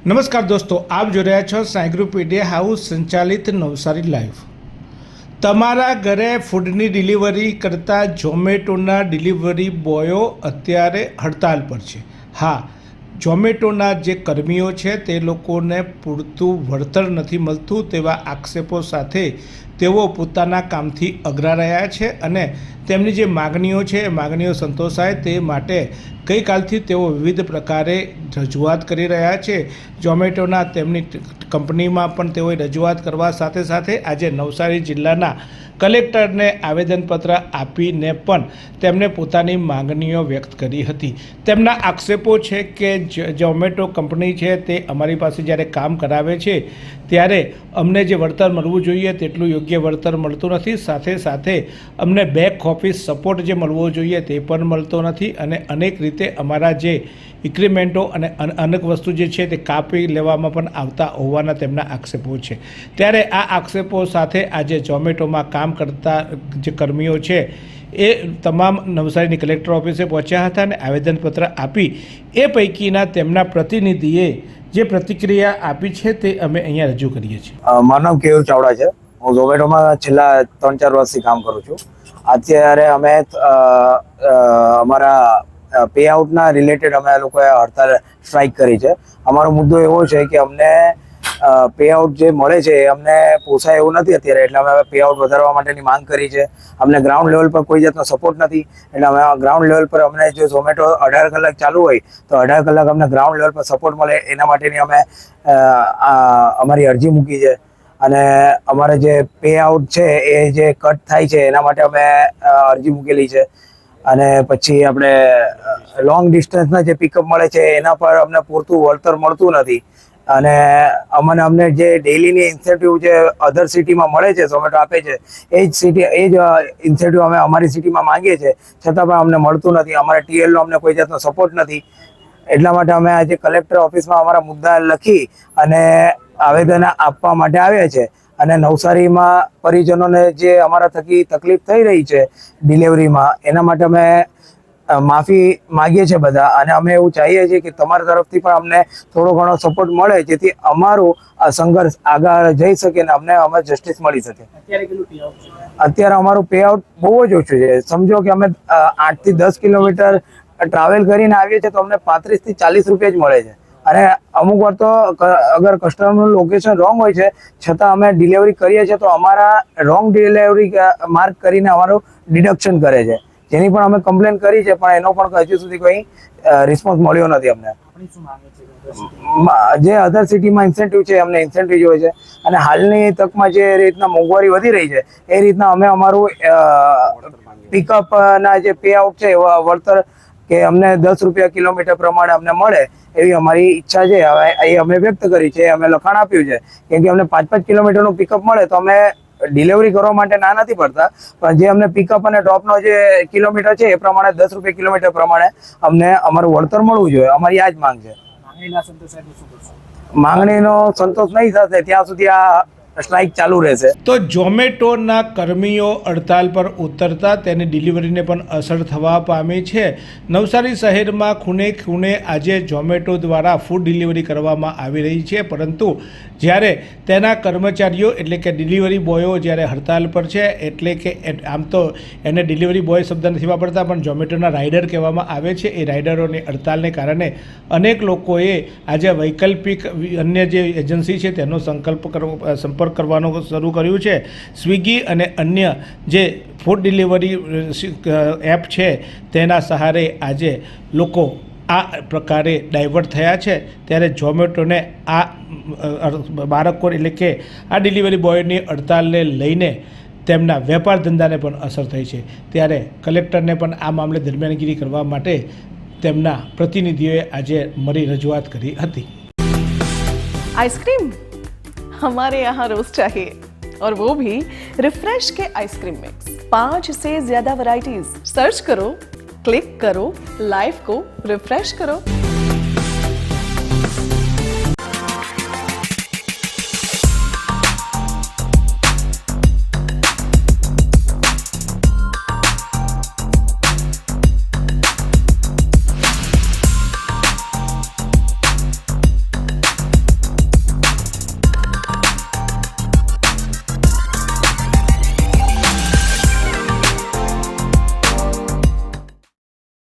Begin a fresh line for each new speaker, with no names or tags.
નમસ્કાર દોસ્તો, આપ જોઈ રહ્યા છો સાંઈ ગ્રુપ મીડિયા હાઉસ સંચાલિત નવસારી લાઈવ। તમારા ઘરે ફૂડની ડિલિવરી કરતા ઝોમેટોના ડિલિવરી બોયો અત્યારે હડતાલ પર છે। હા, ઝોમેટોના જે કર્મીઓ છે તે લોકોને પૂરતું વળતર નથી મળતું તેવા આક્ષેપો સાથે તેઓ પોતાના કામથી અઘરા રહ્યા છે અને તેમની જે માગણીઓ છે એ માગણીઓ સંતોષાય તે માટે ગઈકાલથી તેઓ વિવિધ પ્રકારે રજૂઆત કરી રહ્યા છે। ઝોમેટોના તેમની કંપનીમાં પણ તેઓએ રજૂઆત કરવા સાથે સાથે આજે નવસારી જિલ્લાના કલેક્ટરને આવેદનપત્ર આપીને પણ તેમણે પોતાની માગણીઓ વ્યક્ત કરી હતી। તેમના આક્ષેપો છે કે ઝોમેટો કંપની છે તે અમારી પાસે જ્યારે કામ કરાવે છે ત્યારે અમને જે વળતર મળવું જોઈએ તેટલું યોગ્ય વળતર મળતું નથી, સાથે સાથે અમને બેક ઓફિસ સપોર્ટ જે મળવો જોઈએ તે પણ મળતો નથી અને અનેક રીતે અમારા જે ઇન્ક્રીમેન્ટો અને અનેક વસ્તુ જે છે તે કાપી લેવામાં પણ આવતા હોવાના તેમના આક્ષેપો છે। ત્યારે આ આક્ષેપો સાથે આજે ઝોમેટોમાં કામ કરતા જે કર્મીઓ છે એ તમામ નવસારીની કલેક્ટર ઓફિસે પહોંચ્યા હતા અને આવેદનપત્ર આપી એ પૈકીના તેમના પ્રતિનિધિએ જે પ્રતિક્રિયા આપી છે તે અમે અહીંયા રજૂ કરીએ છીએ।
મારું નામ કેયુર ચાવડા છે। હું ઝોમેટોમાં છેલ્લા 3-4 વર્ષથી કામ કરું છું। અત્યારે અમે અમારા પે આઉટના રિલેટેડ અમે લોકોએ હડતાલ સ્ટ્રાઇક કરી છે। અમારો મુદ્દો એવો છે કે અમને પે આઉટ જે મળે છે એ અમને પોસાય એવું નથી અત્યારે, એટલે અમે પે આઉટ વધારવા માટેની માંગ કરી છે। અમને ગ્રાઉન્ડ લેવલ પર કોઈ જાતનો સપોર્ટ નથી, એટલે અમે ગ્રાઉન્ડ લેવલ પર અમને જો ઝોમેટો 18 કલાક ચાલુ હોય તો 18 કલાક અમને ગ્રાઉન્ડ લેવલ પર સપોર્ટ મળે એના માટેની અમે અમારી અરજી મૂકી છે। અને અમારે જે પે આઉટ છે એ જે કટ થાય છે એના માટે અમે અરજી મૂકેલી છે। અને પછી આપણે લોંગ ડિસ્ટન્સના જે પિકઅપ મળે છે એના પર અમને પૂરતું વળતર મળતું નથી અને અમને જે ડેઈલીની ઇન્સેન્ટિવ જે અધર સિટીમાં મળે છે, ઝોમેટો આપે છે એ જ ઇન્સેન્ટિવ અમે અમારી સિટીમાં માંગીએ છીએ, છતાં પણ અમને મળતું નથી। અમારા ટીએલનો અમને કોઈ જાતનો સપોર્ટ નથી, એટલા માટે અમે આજે કલેક્ટર ઓફિસમાં અમારા મુદ્દા લખી અને આવેદન આપવા માટે આવ્યા છે। અને નવસારીમાં પરિજનોને જે અમારા થકી તકલીફ થઈ રહી છે ડિલિવરીમાં, એના માટે અમે માફી માગીએ છીએ બધા, અને અમે એવું ચાહીએ છીએ કે તમારા તરફથી પણ અમને થોડો ઘણો સપોર્ટ મળે જેથી અમારું આ સંઘર્ષ આગળ જઈ શકે ને અમે જસ્ટિસ મળી શકે। અત્યારે અમારું પે આઉટ બહુ જ ઓછું છે। સમજો કે અમે 8 થી 10 કિલોમીટર ટ્રાવેલ કરીને આવીએ છીએ તો અમને 35 થી 40 રૂપિયા જ મળે છે અને અમુક વાર તો અગર કસ્ટમરનું લોકેશન રોંગ હોય છે છતાં અમે ડિલિવરી કરીએ છીએ તો અમારા રોંગ ડિલિવરી માર્ક કરીને અમારું ડિડક્શન કરે છે, જેની પણ અમે કમ્પ્લેન કરી છે પણ એનો પણ હજુ સુધી કોઈ રિસ્પોન્સ મળ્યો નથી અમને। જે અધર સિટીમાં ઇન્સેન્ટિવ છે અમને ઇન્સેન્ટિવ જોઈએ છે અને હાલની તકમાં જે રીતના મોંઘવારી વધી રહી છે એ રીતના અમે અમારું પિકઅપના જે પે આઉટ છે વળતર કે અમને 10 રૂપિયા કિલોમીટર પ્રમાણે અમને મળે એવી અમારી ઈચ્છા છે। હવે એ અમે વ્યક્ત કરી છે, અમે લખાણ આપ્યું છે, કેમ કે અમને 5-5 કિલોમીટરનું પિકઅપ મળે તો અમે ડિલિવરી કરવા માટે ના નથી પડતા, પણ જે અમને પિકઅપ અને ડ્રોપનો જે કિલોમીટર છે એ પ્રમાણે 10 રૂપિયા કિલોમીટર પ્રમાણે અમને અમારું વળતર મળવું જોઈએ। અમારી આ જ માંગ છે। માંગણીનો સંતોષ નહીં થશે ત્યાં સુધી આ સ્ટ્રાઇક ચાલુ રહેશે।
તો ઝોમેટોના કર્મીઓ હડતાલ પર ઉતરતા તેની ડિલિવરીને પણ અસર થવા પામી છે। નવસારી શહેરમાં ખૂણે ખૂણે આજે ઝોમેટો દ્વારા ફૂડ ડિલિવરી કરવામાં આવી રહી છે, પરંતુ જ્યારે તેના કર્મચારીઓ એટલે કે ડિલિવરી બોયો જ્યારે હડતાલ પર છે, એટલે કે આમ તો એને ડિલિવરી બોય શબ્દ નથી વાપરતા પણ ઝોમેટોના રાઇડર કહેવામાં આવે છે, એ રાઇડરોની હડતાલને કારણે અનેક લોકોએ આજે વૈકલ્પિક અન્ય જે એજન્સી છે તેનો સંપર્ક કરવાનું શરૂ કર્યું છે। સ્વિગી અને અન્ય જે ફૂડ ડિલિવરી એપ છે તેના સહારે આજે લોકો આ પ્રકારે ડાયવર્ટ થયા છે। ત્યારે ઝોમેટોને આ બાળકો એટલે કે આ ડિલિવરી બોયની હડતાલને લઈને તેમના વેપાર ધંધાને પણ અસર થઈ છે। ત્યારે કલેક્ટરને પણ આ મામલે દરમિયાનગીરી કરવા માટે તેમના પ્રતિનિધિઓએ આજે મળી રજૂઆત કરી હતી।
आइसक्रीम हमारे यहाँ रोज चाहिए और वो भी रिफ्रेश के आइसक्रीम मिक्स। 5 से ज्यादा वैरायटीज। सर्च करो, क्लिक करो, लाइफ को रिफ्रेश करो।